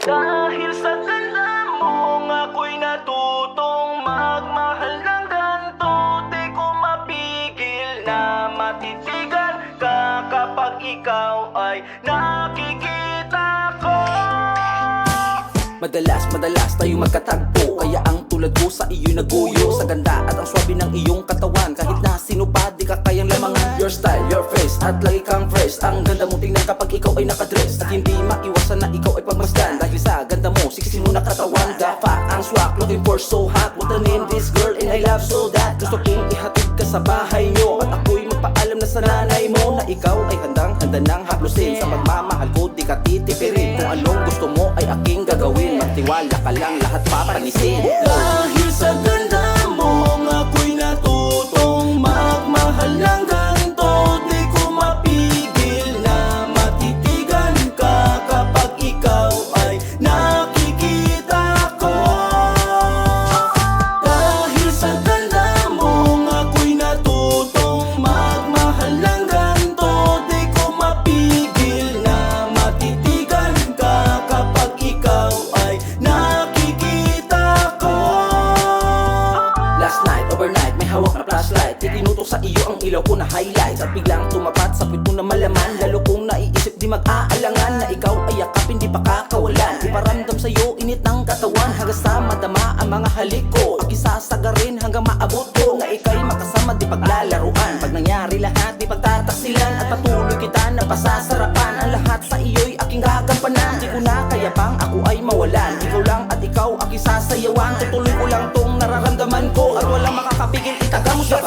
Dahil sa ganda mo, ako'y natutong magmahal ng ganto. Di ko mapigil na matitigan ka kapag ikaw ay nakikita ko. Madalas tayo magkatagpo, kaya ang tulad ko sa iyo'y naguyo. Sa ganda at ang swabe ng iyong katawan, kahit na sino pa di ka kayang lamangan. Your style, your face, at lagi kang fresh. Ang ganda mo tingnan kapag ikaw ay nakadress. At hindi maiwasan na ikaw ay pagmasdan, dahil sa ganda mo, siksi mo na katawan. Gafa ang swak, looking for so hot. What a name this girl and I love so that. Gusto kong ihatid ka sa bahay nyo, at ako'y magpaalam na sa nanay mo na ikaw ay handa nang haplusin. Sa magmamahal ko di ka titipirin, kung anong gusto mo ay aking gagawin. Magtiwala ka lang, lahat papanisin. Dahil sa ganda mo, ako'y natutong magmahal ng ganto. Di ko mapigil na matitigan ka kapag ikaw ay nakikita ko. Dahil sa ganda mo, ako'y natutong magmahal ng ganto. Di ko mapigil na matitigan ka kapag ikaw ay nakikita ko. Last night, overnight, may hawak na flashlight. Itinutok sa iyo ang ilaw ko na highlights. At biglang tumapat sa puwit mo na malaman. Lalo kong naiisip di mag-aalangan na ikaw ay yakapin di pa kakawalan. Iparamdam sa iyo init ng katawan, hanggang sa madama ang mga halik ko. Ang isasagarin hanggang maabot ko na ika'y makasama di paglalaruan. Pag nangyari lahat di pagtataksilan, at patuloy kita na pasasarapan. Ang lahat sa iyo'y aking gagampanan. Di ko na kaya pang ako ay mawalan. Ikaw lang at ikaw aking sasayawan. Tutuloy ko lang tong nararamdaman ko, at walang makakapigil, itaga mo sa